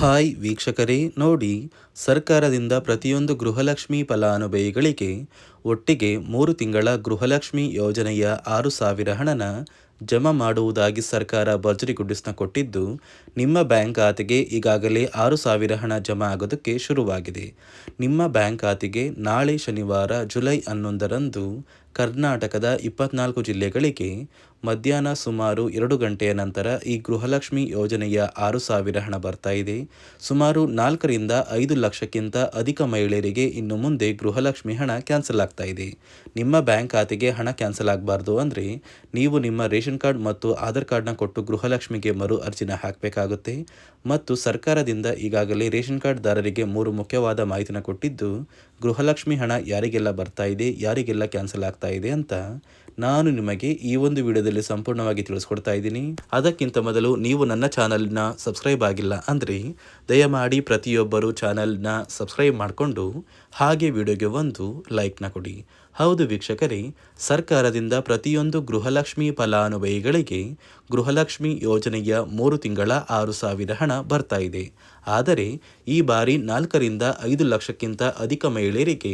Hi ವೀಕ್ಷಕರೇ, ನೋಡಿ, ಸರ್ಕಾರದಿಂದ ಪ್ರತಿಯೊಂದು ಗೃಹಲಕ್ಷ್ಮಿ ಫಲಾನುಭವಿಗಳಿಗೆ ಒಟ್ಟಿಗೆ 3 ತಿಂಗಳ ಗೃಹಲಕ್ಷ್ಮಿ ಯೋಜನೆಯ 6,000 ಹಣನ ಜಮಾ ಮಾಡುವುದಾಗಿ ಸರ್ಕಾರ ಭರ್ಜರಿ ಗುಡ್ಡಿಸ್ನ ಕೊಟ್ಟಿದ್ದು, ನಿಮ್ಮ ಬ್ಯಾಂಕ್ ಖಾತೆಗೆ ಈಗಾಗಲೇ 6,000 ಹಣ ಜಮಾ ಆಗೋದಕ್ಕೆ ಶುರುವಾಗಿದೆ. ನಿಮ್ಮ ಬ್ಯಾಂಕ್ ಖಾತೆಗೆ ನಾಳೆ ಶನಿವಾರ ಜುಲೈ 11ರಂದು ಕರ್ನಾಟಕದ 24 ಜಿಲ್ಲೆಗಳಿಗೆ ಮಧ್ಯಾಹ್ನ ಸುಮಾರು 2 ಗಂಟೆಯ ನಂತರ ಈ ಗೃಹಲಕ್ಷ್ಮಿ ಯೋಜನೆಯ 6,000 ಹಣ ಬರ್ತಾ ಇದೆ. ಸುಮಾರು 4ರಿಂದ 5 ಲಕ್ಷಕ್ಕಿಂತ ಅಧಿಕ ಮಹಿಳೆಯರಿಗೆ ಇನ್ನು ಮುಂದೆ ಗೃಹಲಕ್ಷ್ಮಿ ಹಣ ಕ್ಯಾನ್ಸಲ್ ಆಗ್ತಾ ಇದೆ. ನಿಮ್ಮ ಬ್ಯಾಂಕ್ ಖಾತೆಗೆ ಹಣ ಕ್ಯಾನ್ಸಲ್ ಆಗಬಾರ್ದು ಅಂದರೆ ನೀವು ನಿಮ್ಮ ರೇಷನ್ ಕಾರ್ಡ್ ಮತ್ತು ಆಧಾರ್ ಕಾರ್ಡ್ನ ಕೊಟ್ಟು ಗೃಹಲಕ್ಷ್ಮಿಗೆ ಮರು ಅರ್ಜಿನ ಹಾಕಬೇಕಾಗುತ್ತೆ. ಮತ್ತು ಸರ್ಕಾರದಿಂದ ಈಗಾಗಲೇ ರೇಷನ್ ಕಾರ್ಡ್ದಾರರಿಗೆ 3 ಮುಖ್ಯವಾದ ಮಾಹಿತಿನ ಕೊಟ್ಟಿದ್ದು, ಗೃಹಲಕ್ಷ್ಮಿ ಹಣ ಯಾರಿಗೆಲ್ಲ ಬರ್ತಾ ಇದೆ, ಯಾರಿಗೆಲ್ಲ ಕ್ಯಾನ್ಸಲ್ ಆಗ್ತಾ ಇದೆ ಅಂತ ನಾನು ನಿಮಗೆ ಈ ಒಂದು ವಿಡಿಯೋದಲ್ಲಿ ಸಂಪೂರ್ಣವಾಗಿ ತಿಳಿಸ್ಕೊಡ್ತಾ ಇದ್ದೀನಿ. ಅದಕ್ಕಿಂತ ಮೊದಲು ನೀವು ನನ್ನ ಚಾನಲ್ನ ಸಬ್ಸ್ಕ್ರೈಬ್ ಆಗಿಲ್ಲ ಅಂದರೆ ದಯಮಾಡಿ ಪ್ರತಿಯೊಬ್ಬರು ಚಾನಲ್ನ ಸಬ್ಸ್ಕ್ರೈಬ್ ಮಾಡಿಕೊಂಡು ಹಾಗೆ ವಿಡಿಯೋಗೆ ಒಂದು ಲೈಕ್ನ ಕೊಡಿ. ಹೌದು ವೀಕ್ಷಕರೇ, ಸರ್ಕಾರದಿಂದ ಪ್ರತಿಯೊಂದು ಗೃಹಲಕ್ಷ್ಮಿ ಫಲಾನುಭವಿಗಳಿಗೆ ಗೃಹಲಕ್ಷ್ಮಿ ಯೋಜನೆಯ 3 ತಿಂಗಳ 6,000 ಹಣ ಬರ್ತಾ ಇದೆ. ಆದರೆ ಈ ಬಾರಿ 4ರಿಂದ 5 ಲಕ್ಷಕ್ಕಿಂತ ಅಧಿಕ ಮಹಿಳೆಯರಿಗೆ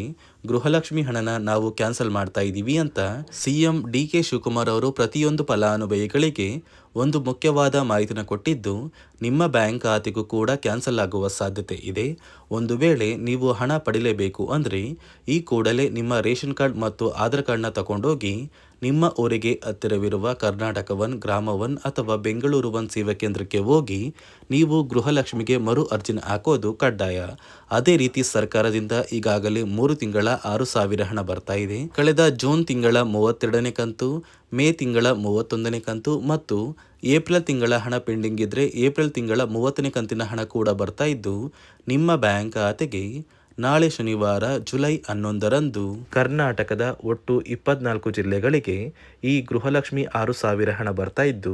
ಗೃಹಲಕ್ಷ್ಮಿ ಹಣನ ನಾವು ಕ್ಯಾನ್ಸಲ್ ಮಾಡ್ತಾ ಇದ್ದೀವಿ ಅಂತ ಸಿಎಂ ಡಿ.ಕೆ. ಶಿವಕುಮಾರ್ ಅವರು ಪ್ರತಿಯೊಂದು ಫಲಾನುಭವಿಗಳಿಗೆ ಒಂದು ಮುಖ್ಯವಾದ ಮಾಹಿತಿನ ಕೊಟ್ಟಿದ್ದು, ನಿಮ್ಮ ಬ್ಯಾಂಕ್ ಖಾತೆಗೂ ಕೂಡ ಕ್ಯಾನ್ಸಲ್ ಆಗುವ ಸಾಧ್ಯತೆ ಇದೆ. ಒಂದು ವೇಳೆ ನೀವು ಹಣ ಪಡಿಲೇಬೇಕು ಅಂದರೆ ಈ ಕೂಡಲೇ ನಿಮ್ಮ ರೇಷನ್ ಕಾರ್ಡ್ ಮತ್ತು ಆಧಾರ್ ಕಾರ್ಡ್ನ ತಗೊಂಡೋಗಿ ನಿಮ್ಮ ಊರಿಗೆ ಹತ್ತಿರವಿರುವ ಕರ್ನಾಟಕ 1, ಗ್ರಾಮ 1 ಅಥವಾ ಬೆಂಗಳೂರು 1 ಸೇವಾ ಕೇಂದ್ರಕ್ಕೆ ಹೋಗಿ ನೀವು ಗೃಹಲಕ್ಷ್ಮಿಗೆ ಮರು ಅರ್ಜಿನ ಹಾಕೋದು ಕಡ್ಡಾಯ. ಅದೇ ರೀತಿ ಸರ್ಕಾರದಿಂದ ಈಗಾಗಲೇ 3 ತಿಂಗಳ 6,000 ಹಣ ಬರ್ತಾ ಇದೆ. ಕಳೆದ ಜೂನ್ ತಿಂಗಳ 32ನೇ ಕಂತು, ಮೇ ತಿಂಗಳ 31ನೇ ಕಂತು ಮತ್ತು ಏಪ್ರಿಲ್ ತಿಂಗಳ ಹಣ ಪೆಂಡಿಂಗ್ ಇದ್ರೆ ಏಪ್ರಿಲ್ ತಿಂಗಳ 30ನೇ ಕಂತಿನ ಹಣ ಕೂಡ ಬರ್ತಾ ಇದ್ದು, ನಿಮ್ಮ ಬ್ಯಾಂಕ್ ಖಾತೆಗೆ ನಾಳೆ ಶನಿವಾರ ಜುಲೈ 11ರಂದು ಕರ್ನಾಟಕದ ಒಟ್ಟು 24 ಜಿಲ್ಲೆಗಳಿಗೆ ಈ ಗೃಹಲಕ್ಷ್ಮಿ 6,000 ಹಣ ಬರ್ತಾ ಇದ್ದು,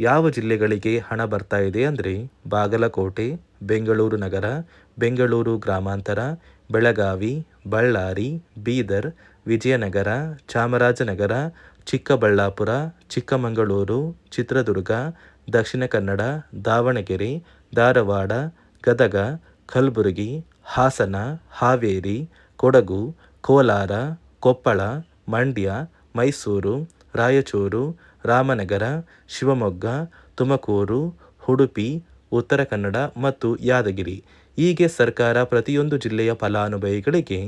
ಯಾವ ಜಿಲ್ಲೆಗಳಿಗೆ ಹಣ ಬರ್ತಾ ಇದೆ ಅಂದರೆ ಬಾಗಲಕೋಟೆ, ಬೆಂಗಳೂರು ನಗರ, ಬೆಂಗಳೂರು ಗ್ರಾಮಾಂತರ, ಬೆಳಗಾವಿ, ಬಳ್ಳಾರಿ, ಬೀದರ್, ವಿಜಯನಗರ, ಚಾಮರಾಜನಗರ, ಚಿಕ್ಕಬಳ್ಳಾಪುರ, ಚಿಕ್ಕಮಗಳೂರು, ಚಿತ್ರದುರ್ಗ, ದಕ್ಷಿಣ ಕನ್ನಡ, ದಾವಣಗೆರೆ, ಧಾರವಾಡ, ಗದಗ, ಕಲಬುರಗಿ, ಹಾಸನ, ಹಾವೇರಿ, ಕೊಡಗು, ಕೋಲಾರ, ಕೊಪ್ಪಳ, ಮಂಡ್ಯ, ಮೈಸೂರು, ರಾಯಚೂರು, ರಾಮನಗರ, ಶಿವಮೊಗ್ಗ, ತುಮಕೂರು, ಉಡುಪಿ, ಉತ್ತರ ಕನ್ನಡ ಮತ್ತು ಯಾದಗಿರಿ ಹೀಗೆ ಸರ್ಕಾರ ಪ್ರತಿಯೊಂದು ಜಿಲ್ಲೆಯ ಫಲಾನುಭವಿಗಳಿಗೆ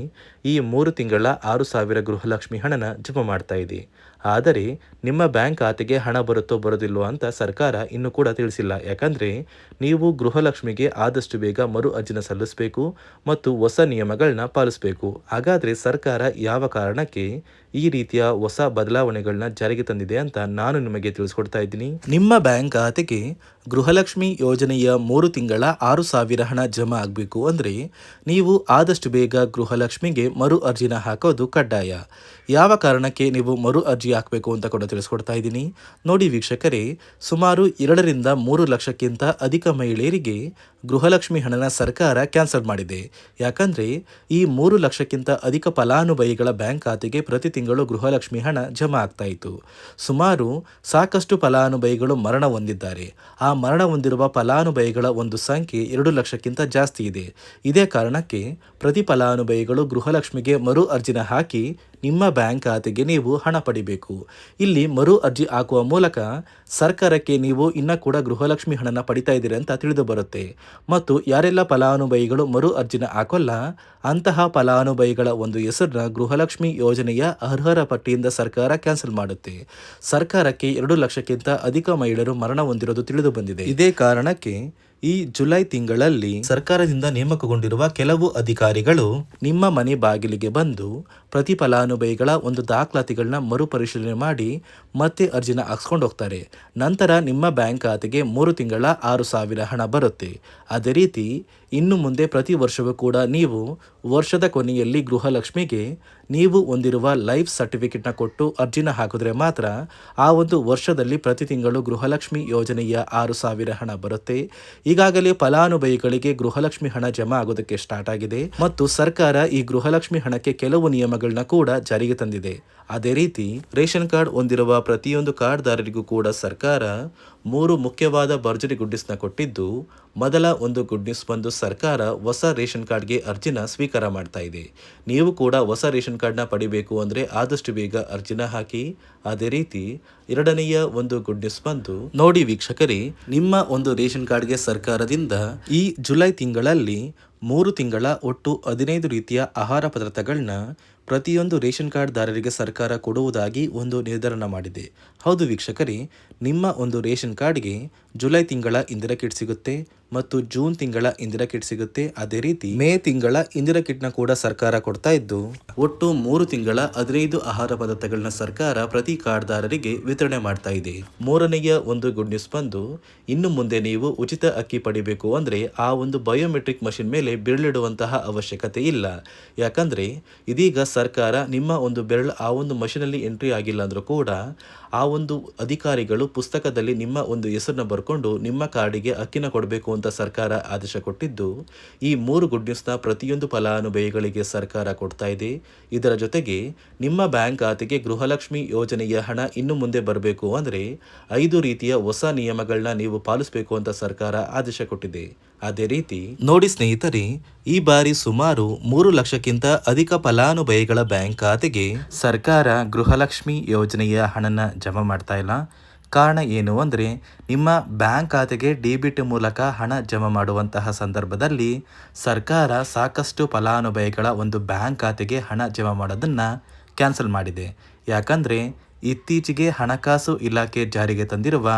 ಈ 3 ತಿಂಗಳ 6,000 ಗೃಹಲಕ್ಷ್ಮಿ ಹಣನ ಜಮಾ ಮಾಡ್ತಾ ಇದೆ. ಆದರೆ ನಿಮ್ಮ ಬ್ಯಾಂಕ್ ಖಾತೆಗೆ ಹಣ ಬರುತ್ತೋ ಬರೋದಿಲ್ಲೋ ಅಂತ ಸರ್ಕಾರ ಇನ್ನೂ ಕೂಡ ತಿಳಿಸಿಲ್ಲ. ಯಾಕಂದರೆ ನೀವು ಗೃಹಲಕ್ಷ್ಮಿಗೆ ಆದಷ್ಟು ಬೇಗ ಮರು ಅರ್ಜಿನ ಸಲ್ಲಿಸಬೇಕು ಮತ್ತು ಹೊಸ ನಿಯಮಗಳನ್ನ ಪಾಲಿಸಬೇಕು. ಹಾಗಾದರೆ ಸರ್ಕಾರ ಯಾವ ಕಾರಣಕ್ಕೆ ಈ ರೀತಿಯ ಹೊಸ ಬದಲಾವಣೆಗಳನ್ನ ಜಾರಿಗೆ ತಂದಿದೆ ಅಂತ ನಾನು ನಿಮಗೆ ತಿಳಿಸ್ಕೊಡ್ತಾ ಇದ್ದೀನಿ. ನಿಮ್ಮ ಬ್ಯಾಂಕ್ ಖಾತೆಗೆ ಗೃಹಲಕ್ಷ್ಮಿ ಯೋಜನೆಯ 3 ತಿಂಗಳ 6,000 ಹಣ ಜಮಾ ಆಗಬೇಕು ಅಂದರೆ ನೀವು ಆದಷ್ಟು ಬೇಗ ಗೃಹಲಕ್ಷ್ಮಿಗೆ ಮರು ಅರ್ಜಿನ ಹಾಕೋದು ಕಡ್ಡಾಯ. ಯಾವ ಕಾರಣಕ್ಕೆ ನೀವು ಮರು ಅರ್ಜಿ ಹಾಕಬೇಕು ಅಂತ ಕೂಡ ತಿಳಿಸ್ಕೊಡ್ತಾ ಇದ್ದೀನಿ. ನೋಡಿ ವೀಕ್ಷಕರೇ, ಸುಮಾರು 2ರಿಂದ 3 ಲಕ್ಷಕ್ಕಿಂತ ಅಧಿಕ ಮಹಿಳೆಯರಿಗೆ ಗೃಹಲಕ್ಷ್ಮಿ ಹಣನ ಸರ್ಕಾರ ಕ್ಯಾನ್ಸಲ್ ಮಾಡಿದೆ. ಯಾಕಂದರೆ ಈ 3 ಲಕ್ಷಕ್ಕಿಂತ ಅಧಿಕ ಫಲಾನುಭವಿಗಳ ಬ್ಯಾಂಕ್ ಖಾತೆಗೆ ಪ್ರತಿ ತಿಂಗಳು ಗೃಹಲಕ್ಷ್ಮಿ ಹಣ ಜಮಾ ಆಗ್ತಾ ಇತ್ತು. ಸುಮಾರು ಸಾಕಷ್ಟು ಫಲಾನುಭವಿಗಳು ಮರಣ ಹೊಂದಿದ್ದಾರೆ. ಆ ಮರಣ ಹೊಂದಿರುವ ಫಲಾನುಭವಿಗಳ ಒಂದು ಸಂಖ್ಯೆ 2 ಲಕ್ಷಕ್ಕಿಂತ ಜಾಸ್ತಿ ಇದೆ. ಇದೇ ಕಾರಣಕ್ಕೆ ಪ್ರತಿ ಫಲಾನುಭವಿಗಳು ಗೃಹಲಕ್ಷ್ಮಿಗೆ ಮರು ಅರ್ಜಿನ ಹಾಕಿ ನಿಮ್ಮ ಬ್ಯಾಂಕ್ ಖಾತೆಗೆ ನೀವು ಹಣ ಪಡಿಬೇಕು. ಇಲ್ಲಿ ಮರು ಅರ್ಜಿ ಹಾಕುವ ಮೂಲಕ ಸರ್ಕಾರಕ್ಕೆ ನೀವು ಇನ್ನೂ ಕೂಡ ಗೃಹಲಕ್ಷ್ಮಿ ಹಣನ ಪಡಿತಾ ಇದ್ದೀರಿ ಅಂತ ತಿಳಿದು ಬರುತ್ತೆ. ಮತ್ತು ಯಾರೆಲ್ಲ ಫಲಾನುಭವಿಗಳು ಮರು ಅರ್ಜಿನ ಹಾಕೋಲ್ಲ ಅಂತಹ ಫಲಾನುಭವಿಗಳ ಒಂದು ಹೆಸರನ್ನ ಗೃಹಲಕ್ಷ್ಮಿ ಯೋಜನೆಯ ಅರ್ಹರ ಪಟ್ಟಿಯಿಂದ ಸರ್ಕಾರ ಕ್ಯಾನ್ಸಲ್ ಮಾಡುತ್ತೆ. ಸರ್ಕಾರಕ್ಕೆ 2 ಲಕ್ಷಕ್ಕಿಂತ ಅಧಿಕ ಮಹಿಳೆಯರು ಮರಣ ಹೊಂದಿರೋದು ತಿಳಿದು ಬಂದಿದೆ. ಇದೇ ಕಾರಣಕ್ಕೆ ಈ ಜುಲೈ ತಿಂಗಳಲ್ಲಿ ಸರ್ಕಾರದಿಂದ ನೇಮಕಗೊಂಡಿರುವ ಕೆಲವು ಅಧಿಕಾರಿಗಳು ನಿಮ್ಮ ಮನೆ ಬಾಗಿಲಿಗೆ ಬಂದು ಪ್ರತಿ ಫಲಾನುಭವಿಗಳ ಒಂದು ದಾಖಲಾತಿಗಳನ್ನ ಮರುಪರಿಶೀಲನೆ ಮಾಡಿ ಮತ್ತೆ ಅರ್ಜಿನ ಹಾಕ್ಸ್ಕೊಂಡು ಹೋಗ್ತಾರೆ. ನಂತರ ನಿಮ್ಮ ಬ್ಯಾಂಕ್ ಖಾತೆಗೆ 3 ತಿಂಗಳ 6,000 ಹಣ ಬರುತ್ತೆ. ಅದೇ ರೀತಿ ಇನ್ನು ಮುಂದೆ ಪ್ರತಿ ವರ್ಷವೂ ಕೂಡ ನೀವು ವರ್ಷದ ಕೊನೆಯಲ್ಲಿ ಗೃಹಲಕ್ಷ್ಮಿಗೆ ನೀವು ಹೊಂದಿರುವ ಲೈಫ್ ಸರ್ಟಿಫಿಕೇಟ್ನ ಕೊಟ್ಟು ಅರ್ಜಿನ ಹಾಕಿದ್ರೆ ಮಾತ್ರ ಆ ಒಂದು ವರ್ಷದಲ್ಲಿ ಪ್ರತಿ ತಿಂಗಳು ಗೃಹಲಕ್ಷ್ಮಿ ಯೋಜನೆಯ 6,000 ಹಣ ಬರುತ್ತೆ. ಈಗಾಗಲೇ ಫಲಾನುಭವಿಗಳಿಗೆ ಗೃಹಲಕ್ಷ್ಮಿ ಹಣ ಜಮಾ ಆಗೋದಕ್ಕೆ ಸ್ಟಾರ್ಟ್ ಆಗಿದೆ ಮತ್ತು ಸರ್ಕಾರ ಈ ಗೃಹಲಕ್ಷ್ಮಿ ಹಣಕ್ಕೆ ಕೆಲವು ನಿಯಮಗಳನ್ನ ಕೂಡ ಜಾರಿಗೆ ತಂದಿದೆ. ಅದೇ ರೀತಿ ರೇಷನ್ ಕಾರ್ಡ್ ಹೊಂದಿರುವ ಪ್ರತಿಯೊಂದು ಕಾರ್ಡ್ದಾರರಿಗೂ ಕೂಡ ಸರ್ಕಾರ 3 ಮುಖ್ಯವಾದ ಭರ್ಜರಿ ಗುಡ್ ನ್ಯೂಸ್ನ ಕೊಟ್ಟಿದ್ದು, ಮೊದಲ ಒಂದು ಗುಡ್ ನ್ಯೂಸ್ ಬಂದು ಸರ್ಕಾರ ಹೊಸ ರೇಷನ್ ಕಾರ್ಡ್ಗೆ ಅರ್ಜಿನ ಸ್ವೀಕಾರ ಮಾಡ್ತಾ ಇದೆ. ನೀವು ಕೂಡ ಹೊಸ ರೇಷನ್ ಕಾರ್ಡ್ನ ಪಡಿಬೇಕು ಅಂದರೆ ಆದಷ್ಟು ಬೇಗ ಅರ್ಜಿನ ಹಾಕಿ. ಅದೇ ರೀತಿ ಎರಡನೆಯ ಒಂದು ಗುಡ್ ನ್ಯೂಸ್ ಬಂದು ನೋಡಿ ವೀಕ್ಷಕರೇ, ನಿಮ್ಮ ಒಂದು ರೇಷನ್ ಕಾರ್ಡ್ಗೆ ಸರ್ಕಾರದಿಂದ ಈ ಜುಲೈ ತಿಂಗಳಲ್ಲಿ 3 ತಿಂಗಳ ಒಟ್ಟು 15 ರೀತಿಯ ಆಹಾರ ಪದಾರ್ಥಗಳನ್ನ ಪ್ರತಿಯೊಂದು ರೇಷನ್ ಕಾರ್ಡ್ದಾರರಿಗೆ ಸರ್ಕಾರ ಕೊಡುವುದಾಗಿ ಒಂದು ನಿರ್ಧಾರ ಮಾಡಿದೆ. ಹೌದು ವೀಕ್ಷಕರೇ, ನಿಮ್ಮ ಒಂದು ರೇಷನ್ ಕಾರ್ಡ್ಗೆ ಜುಲೈ ತಿಂಗಳ ಇಂದಿರಾ ಕಿಟ್ ಸಿಗುತ್ತೆ ಮತ್ತು ಜೂನ್ ತಿಂಗಳ ಇಂದಿರಾ ಕಿಟ್ ಸಿಗುತ್ತೆ. ಅದೇ ರೀತಿ ಮೇ ತಿಂಗಳ ಇಂದಿರಾ ಕಿಟ್ನ ಕೂಡ ಸರ್ಕಾರ ಕೊಡ್ತಾ ಇದ್ದು, ಒಟ್ಟು 3 ತಿಂಗಳ 15 ಆಹಾರ ಪದಾರ್ಥಗಳನ್ನ ಸರ್ಕಾರ ಪ್ರತಿ ಕಾರ್ಡ್ದಾರರಿಗೆ ವಿತರಣೆ ಮಾಡ್ತಾ ಇದೆ. ಮೂರನೆಯ ಒಂದು ಗುಡ್ ನ್ಯೂಸ್ ಬಂದು, ಇನ್ನು ಮುಂದೆ ನೀವು ಉಚಿತ ಅಕ್ಕಿ ಪಡಿಬೇಕು ಅಂದರೆ ಆ ಒಂದು ಬಯೋಮೆಟ್ರಿಕ್ ಮಷಿನ್ ಮೇಲೆ ಬೆರಳಿಡುವಂತಹ ಅವಶ್ಯಕತೆ ಇಲ್ಲ. ಯಾಕಂದ್ರೆ ಇದೀಗ ಸರ್ಕಾರ ನಿಮ್ಮ ಒಂದು ಬೆರಳು ಆ ಒಂದು ಮಷಿನಲ್ಲಿ ಎಂಟ್ರಿ ಆಗಿಲ್ಲ ಅಂದ್ರೂ ಕೂಡ ಆ ಒಂದು ಅಧಿಕಾರಿಗಳು ಪುಸ್ತಕದಲ್ಲಿ ನಿಮ್ಮ ಒಂದು ಹೆಸರನ್ನ ಬರ್ಕೊಂಡು ನಿಮ್ಮ ಕಾರ್ಡಿಗೆ ಅಕ್ಕಿನ ಕೊಡಬೇಕು ಅಂತ ಸರ್ಕಾರ ಆದೇಶ ಕೊಟ್ಟಿದ್ದು, ಈ 3 ಗುಡ್ ನ್ಯೂಸ್ನ ಪ್ರತಿಯೊಂದು ಫಲಾನುಭವಿಗಳಿಗೆ ಸರ್ಕಾರ ಕೊಡ್ತಾ ಇದೆ. ಇದರ ಜೊತೆಗೆ ನಿಮ್ಮ ಬ್ಯಾಂಕ್ ಖಾತೆಗೆ ಗೃಹಲಕ್ಷ್ಮಿ ಯೋಜನೆಯ ಹಣ ಇನ್ನು ಮುಂದೆ ಬರಬೇಕು ಅಂದರೆ 5 ರೀತಿಯ ಹೊಸ ನಿಯಮಗಳನ್ನ ನೀವು ಪಾಲಿಸಬೇಕು ಅಂತ ಸರ್ಕಾರ ಆದೇಶ ಕೊಟ್ಟಿದೆ. ಅದೇ ರೀತಿ ನೋಡಿ ಸ್ನೇಹಿತರೆ, ಈ ಬಾರಿ ಸುಮಾರು 3 ಲಕ್ಷಕ್ಕಿಂತ ಅಧಿಕ ಫಲಾನುಭವಿಗಳ ಬ್ಯಾಂಕ್ ಖಾತೆಗೆ ಸರ್ಕಾರ ಗೃಹಲಕ್ಷ್ಮಿ ಯೋಜನೆಯ ಹಣನ ಜಮಾ ಮಾಡ್ತಾ ಇಲ್ಲ. ಕಾರಣ ಏನು ಅಂದರೆ, ನಿಮ್ಮ ಬ್ಯಾಂಕ್ ಖಾತೆಗೆ ಡೆಬಿಟ್ ಮೂಲಕ ಹಣ ಜಮಾ ಮಾಡುವಂತಹ ಸಂದರ್ಭದಲ್ಲಿ ಸರ್ಕಾರ ಸಾಕಷ್ಟು ಫಲಾನುಭವಿಗಳ ಒಂದು ಬ್ಯಾಂಕ್ ಖಾತೆಗೆ ಹಣ ಜಮಾ ಮಾಡೋದನ್ನು ಕ್ಯಾನ್ಸಲ್ ಮಾಡಿದೆ. ಯಾಕಂದರೆ ಇತ್ತೀಚೆಗೆ ಹಣಕಾಸು ಇಲಾಖೆ ಜಾರಿಗೆ ತಂದಿರುವ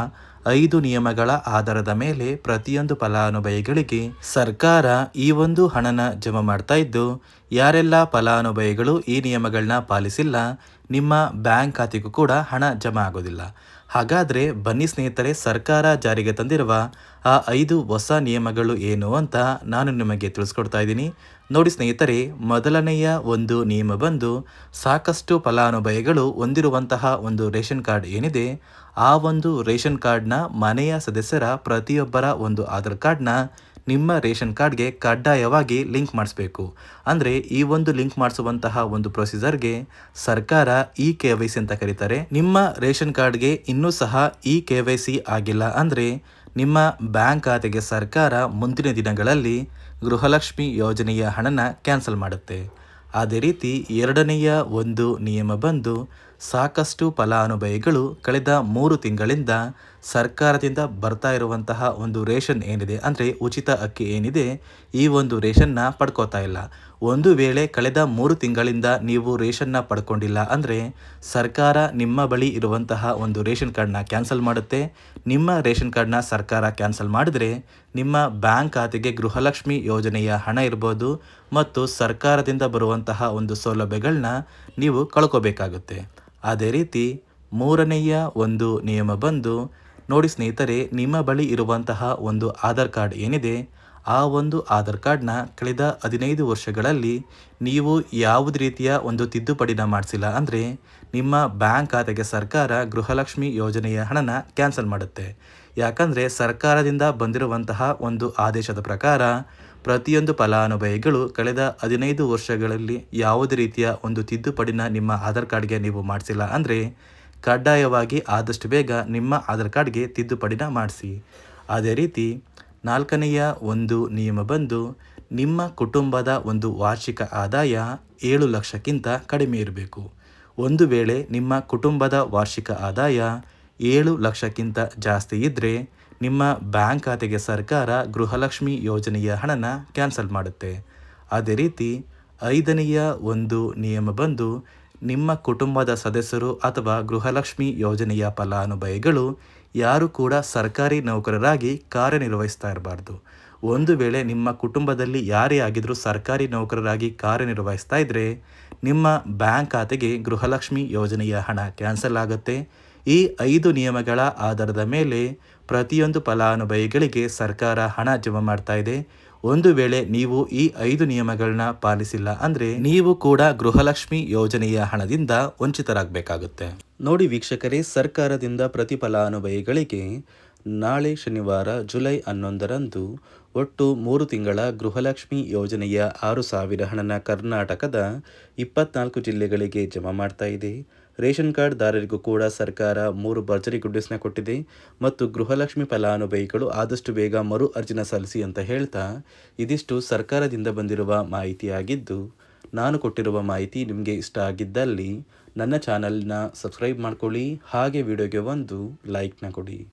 5 ನಿಯಮಗಳ ಆಧಾರದ ಮೇಲೆ ಪ್ರತಿಯೊಂದು ಫಲಾನುಭವಿಗಳಿಗೆ ಸರ್ಕಾರ ಈ ಒಂದು ಹಣನ ಜಮಾ ಮಾಡ್ತಾ ಇದ್ದು, ಯಾರೆಲ್ಲ ಫಲಾನುಭವಿಗಳು ಈ ನಿಯಮಗಳನ್ನ ಪಾಲಿಸಿಲ್ಲ ನಿಮ್ಮ ಬ್ಯಾಂಕ್ ಖಾತೆಗೂ ಕೂಡ ಹಣ ಜಮಾ ಆಗೋದಿಲ್ಲ. ಹಾಗಾದರೆ ಬನ್ನಿ ಸ್ನೇಹಿತರೆ, ಸರ್ಕಾರ ಜಾರಿಗೆ ತಂದಿರುವ ಆ 5 ಹೊಸ ನಿಯಮಗಳು ಏನು ಅಂತ ನಾನು ನಿಮಗೆ ತಿಳಿಸ್ಕೊಡ್ತಾ ಇದ್ದೀನಿ. ನೋಡಿ ಸ್ನೇಹಿತರೆ, ಮೊದಲನೆಯ ಒಂದು ನಿಯಮ ಬಂದು, ಸಾಕಷ್ಟು ಫಲಾನುಭವಿಗಳು ಹೊಂದಿರುವಂತಹ ಒಂದು ರೇಷನ್ ಕಾರ್ಡ್ ಏನಿದೆ, ಆ ಒಂದು ರೇಷನ್ ಕಾರ್ಡ್ನ ಮನೆಯ ಸದಸ್ಯರ ಪ್ರತಿಯೊಬ್ಬರ ಒಂದು ಆಧಾರ್ ಕಾರ್ಡ್ನ ನಿಮ್ಮ ರೇಷನ್ ಕಾರ್ಡ್ಗೆ ಕಡ್ಡಾಯವಾಗಿ ಲಿಂಕ್ ಮಾಡಿಸ್ಬೇಕು. ಅಂದರೆ ಈ ಒಂದು ಲಿಂಕ್ ಮಾಡಿಸುವಂತಹ ಒಂದು ಪ್ರೊಸೀಜರ್ಗೆ ಸರ್ಕಾರ KYC ಅಂತ ಕರೀತಾರೆ. ನಿಮ್ಮ ರೇಷನ್ ಕಾರ್ಡ್ಗೆ ಇನ್ನೂ ಸಹ KYC ಆಗಿಲ್ಲ ಅಂದರೆ ನಿಮ್ಮ ಬ್ಯಾಂಕ್ ಖಾತೆಗೆ ಸರ್ಕಾರ ಮುಂದಿನ ದಿನಗಳಲ್ಲಿ ಗೃಹಲಕ್ಷ್ಮಿ ಯೋಜನೆಯ ಹಣನ ಕ್ಯಾನ್ಸಲ್ ಮಾಡುತ್ತೆ. ಅದೇ ರೀತಿ ಎರಡನೆಯ ಒಂದು ನಿಯಮ ಬಂದು, ಸಾಕಷ್ಟು ಫಲಾನುಭವಿಗಳು ಕಳೆದ 3 ತಿಂಗಳಿಂದ ಸರ್ಕಾರದಿಂದ ಬರ್ತಾ ಇರುವಂತಹ ಒಂದು ರೇಷನ್ ಏನಿದೆ, ಅಂದರೆ ಉಚಿತ ಅಕ್ಕಿ ಏನಿದೆ, ಈ ಒಂದು ರೇಷನ್ನ ಪಡ್ಕೋತಾ ಇಲ್ಲ. ಒಂದು ವೇಳೆ ಕಳೆದ 3 ತಿಂಗಳಿಂದ ನೀವು ರೇಷನ್ನ ಪಡ್ಕೊಂಡಿಲ್ಲ ಅಂದರೆ ಸರ್ಕಾರ ನಿಮ್ಮ ಬಳಿ ಇರುವಂತಹ ಒಂದು ರೇಷನ್ ಕಾರ್ಡ್ನ ಕ್ಯಾನ್ಸಲ್ ಮಾಡುತ್ತೆ. ನಿಮ್ಮ ರೇಷನ್ ಕಾರ್ಡ್ನ ಸರ್ಕಾರ ಕ್ಯಾನ್ಸಲ್ ಮಾಡಿದ್ರೆ ನಿಮ್ಮ ಬ್ಯಾಂಕ್ ಖಾತೆಗೆ ಗೃಹಲಕ್ಷ್ಮಿ ಯೋಜನೆಯ ಹಣ ಇರ್ಬೋದು ಮತ್ತು ಸರ್ಕಾರದಿಂದ ಬರುವಂತಹ ಒಂದು ಸೌಲಭ್ಯಗಳನ್ನ ನೀವು ಕಳ್ಕೋಬೇಕಾಗುತ್ತೆ. ಅದೇ ರೀತಿ ಮೂರನೆಯ ಒಂದು ನಿಯಮ ಬಂದು, ನೋಡಿ ಸ್ನೇಹಿತರೆ, ನಿಮ್ಮ ಬಳಿ ಇರುವಂತಹ ಒಂದು ಆಧಾರ್ ಕಾರ್ಡ್ ಏನಿದೆ, ಆ ಒಂದು ಆಧಾರ್ ಕಾರ್ಡ್ನ ಕಳೆದ 15 ವರ್ಷಗಳಲ್ಲಿ ನೀವು ಯಾವುದೇ ರೀತಿಯ ಒಂದು ತಿದ್ದುಪಡಿನ ಮಾಡಿಸಿಲ್ಲ ಅಂದರೆ ನಿಮ್ಮ ಬ್ಯಾಂಕ್ ಖಾತೆಗೆ ಸರ್ಕಾರ ಗೃಹಲಕ್ಷ್ಮಿ ಯೋಜನೆಯ ಹಣನ ಕ್ಯಾನ್ಸಲ್ ಮಾಡುತ್ತೆ. ಯಾಕಂದರೆ ಸರ್ಕಾರದಿಂದ ಬಂದಿರುವಂತಹ ಒಂದು ಆದೇಶದ ಪ್ರಕಾರ ಪ್ರತಿಯೊಂದು ಫಲಾನುಭವಿಗಳು ಕಳೆದ 15 ವರ್ಷಗಳಲ್ಲಿ ಯಾವುದೇ ರೀತಿಯ ಒಂದು ತಿದ್ದುಪಡಿನ ನಿಮ್ಮ ಆಧಾರ್ ಕಾರ್ಡ್ಗೆ ನೀವು ಮಾಡಿಸಿಲ್ಲ ಅಂದರೆ ಕಡ್ಡಾಯವಾಗಿ ಆದಷ್ಟು ಬೇಗ ನಿಮ್ಮ ಆಧಾರ್ ಕಾರ್ಡ್ಗೆ ತಿದ್ದುಪಡಿನ ಮಾಡಿಸಿ. ಅದೇ ರೀತಿ ನಾಲ್ಕನೆಯ ಒಂದು ನಿಯಮ ಬಂದು, ನಿಮ್ಮ ಕುಟುಂಬದ ಒಂದು ವಾರ್ಷಿಕ ಆದಾಯ 7 ಲಕ್ಷಕ್ಕಿಂತ ಕಡಿಮೆ ಇರಬೇಕು. ಒಂದು ವೇಳೆ ನಿಮ್ಮ ಕುಟುಂಬದ ವಾರ್ಷಿಕ ಆದಾಯ 7 ಲಕ್ಷಕ್ಕಿಂತ ಜಾಸ್ತಿ ಇದ್ದರೆ ನಿಮ್ಮ ಬ್ಯಾಂಕ್ ಖಾತೆಗೆ ಸರ್ಕಾರ ಗೃಹಲಕ್ಷ್ಮಿ ಯೋಜನೆಯ ಹಣನ ಕ್ಯಾನ್ಸಲ್ ಮಾಡುತ್ತೆ. ಅದೇ ರೀತಿ ಐದನೆಯ ಒಂದು ನಿಯಮ ಬಂದು, ನಿಮ್ಮ ಕುಟುಂಬದ ಸದಸ್ಯರು ಅಥವಾ ಗೃಹಲಕ್ಷ್ಮಿ ಯೋಜನೆಯ ಫಲಾನುಭವಿಗಳು ಯಾರು ಕೂಡ ಸರ್ಕಾರಿ ನೌಕರರಾಗಿ ಕಾರ್ಯನಿರ್ವಹಿಸ್ತಾ ಇರಬಾರ್ದು. ಒಂದು ವೇಳೆ ನಿಮ್ಮ ಕುಟುಂಬದಲ್ಲಿ ಯಾರೇ ಆಗಿದ್ರೂ ಸರ್ಕಾರಿ ನೌಕರರಾಗಿ ಕಾರ್ಯನಿರ್ವಹಿಸ್ತಾ ಇದ್ದರೆ ನಿಮ್ಮ ಬ್ಯಾಂಕ್ ಖಾತೆಗೆ ಗೃಹಲಕ್ಷ್ಮಿ ಯೋಜನೆಯ ಹಣ ಕ್ಯಾನ್ಸಲ್ ಆಗುತ್ತೆ. ಈ 5 ನಿಯಮಗಳ ಆಧಾರದ ಮೇಲೆ ಪ್ರತಿಯೊಂದು ಫಲಾನುಭವಿಗಳಿಗೆ ಸರ್ಕಾರ ಹಣ ಜಮಾ ಮಾಡ್ತಾ ಇದೆ. ಒಂದು ವೇಳೆ ನೀವು ಈ 5 ನಿಯಮಗಳನ್ನ ಪಾಲಿಸಿಲ್ಲ ಅಂದರೆ ನೀವು ಕೂಡ ಗೃಹಲಕ್ಷ್ಮಿ ಯೋಜನೆಯ ಹಣದಿಂದ ವಂಚಿತರಾಗಬೇಕಾಗುತ್ತೆ. ನೋಡಿ ವೀಕ್ಷಕರೇ, ಸರ್ಕಾರದಿಂದ ಪ್ರತಿ ಫಲಾನುಭವಿಗಳಿಗೆ ನಾಳೆ ಶನಿವಾರ ಜುಲೈ 11ರಂದು ಒಟ್ಟು 3 ತಿಂಗಳ ಗೃಹಲಕ್ಷ್ಮಿ ಯೋಜನೆಯ 6,000 ಹಣನ ಕರ್ನಾಟಕದ 24 ಜಿಲ್ಲೆಗಳಿಗೆ ಜಮಾ ಮಾಡ್ತಾ ಇದೆ. ರೇಷನ್ ಕಾರ್ಡ್ದಾರರಿಗೂ ಕೂಡ ಸರ್ಕಾರ 3 ಭರ್ಜರಿ ಗುಡ್ ನ್ಯೂಸ್ನ ಕೊಟ್ಟಿದೆ ಮತ್ತು ಗೃಹಲಕ್ಷ್ಮಿ ಫಲಾನುಭವಿಗಳು ಆದಷ್ಟು ಬೇಗ ಮರು ಅರ್ಜಿನ ಸಲ್ಲಿಸಿ ಅಂತ ಹೇಳ್ತಾ ಇದಿಷ್ಟು ಸರ್ಕಾರದಿಂದ ಬಂದಿರುವ ಮಾಹಿತಿಯಾಗಿದ್ದು, ನಾನು ಕೊಟ್ಟಿರುವ ಮಾಹಿತಿ ನಿಮಗೆ ಇಷ್ಟ ಆಗಿದ್ದಲ್ಲಿ ನನ್ನ ಚಾನಲ್ನ ಸಬ್ಸ್ಕ್ರೈಬ್ ಮಾಡ್ಕೊಳ್ಳಿ, ಹಾಗೆ ವಿಡಿಯೋಗೆ ಒಂದು ಲೈಕ್ನ ಕೊಡಿ.